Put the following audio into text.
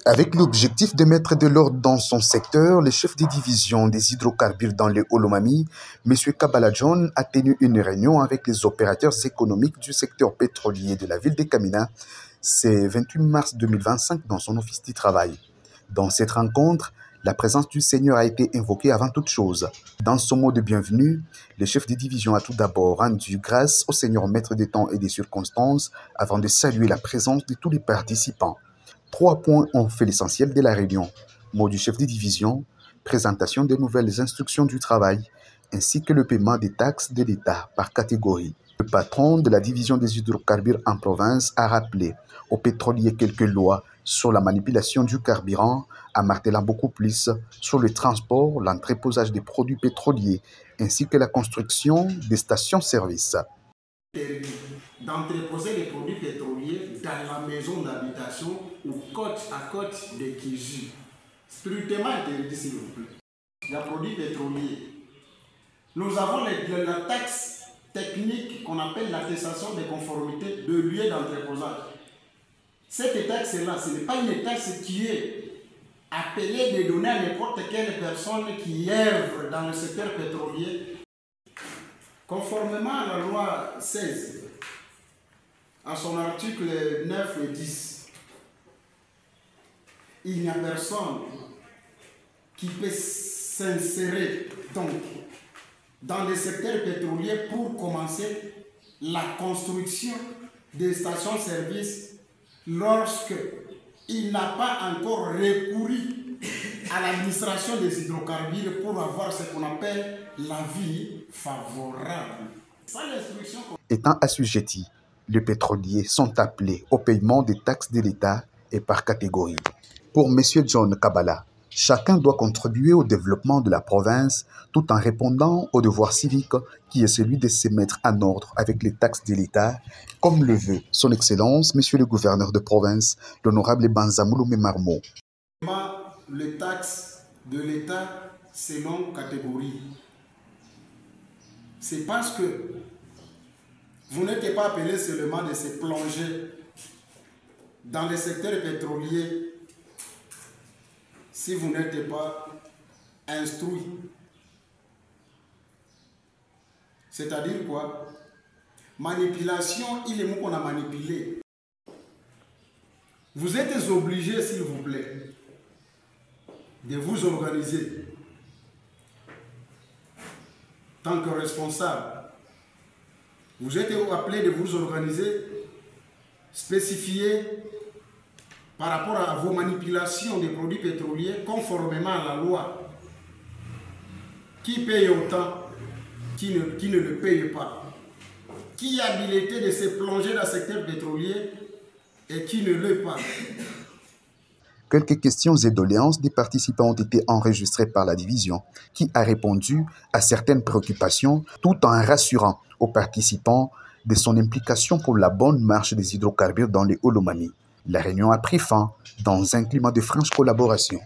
Avec l'objectif de mettre de l'ordre dans son secteur, le chef de division des hydrocarbures dans les Olomami, M. Kabala John, a tenu une réunion avec les opérateurs économiques du secteur pétrolier de la ville de Kamina, ce 28 mars 2025 dans son office du travail. Dans cette rencontre, la présence du Seigneur a été invoquée avant toute chose. Dans son mot de bienvenue, le chef de division a tout d'abord rendu grâce au Seigneur maître des temps et des circonstances avant de saluer la présence de tous les participants. 3 points ont fait l'essentiel de la réunion. Mot du chef de division, présentation des nouvelles instructions du travail, ainsi que le paiement des taxes de l'État par catégorie. Le patron de la division des hydrocarbures en province a rappelé aux pétroliers quelques lois sur la manipulation du carburant, en martelant beaucoup plus sur le transport, l'entreposage des produits pétroliers, ainsi que la construction des stations-service. D'entreposer les produits pétroliers dans la maison d'habitation ou côte à côte de Kiju. Strictement interdit, s'il vous plaît. Les produits pétroliers. Nous avons la taxe technique qu'on appelle l'attestation de conformité de lieu d'entreposage. Cette taxe-là, ce n'est pas une taxe qui est appelée de donner à n'importe quelle personne qui œuvre dans le secteur pétrolier. Conformément à la loi 16, à son article 9 et 10, il n'y a personne qui peut s'insérer donc dans le secteur pétrolier pour commencer la construction des stations-service lorsque il n'a pas encore recouru à l'administration des hydrocarbures pour avoir ce qu'on appelle l'avis favorable. Étant assujettis, les pétroliers sont appelés au paiement des taxes de l'État et par catégorie. Pour M. John Kabala, chacun doit contribuer au développement de la province tout en répondant au devoir civique qui est celui de se mettre en ordre avec les taxes de l'État, comme le veut son Excellence, M. le gouverneur de province, l'honorable Banzamouloumé Marmo. Les taxes de l'État selon catégorie. C'est parce que vous n'êtes pas appelé seulement de se plonger dans le secteur pétrolier si vous n'êtes pas instruit. C'est-à-dire quoi? Manipulation, il est mot qu'on a manipulé. Vous êtes obligé, s'il vous plaît, de vous organiser tant que responsable. Vous êtes appelé de vous organiser, spécifier par rapport à vos manipulations des produits pétroliers conformément à la loi. Qui paye autant, qui ne le paye pas. Qui a habilité de se plonger dans le secteur pétrolier et qui ne l'est pas. Quelques questions et doléances des participants ont été enregistrées par la division, qui a répondu à certaines préoccupations tout en rassurant aux participants de son implication pour la bonne marche des hydrocarbures dans les Olomami. La réunion a pris fin dans un climat de franche collaboration.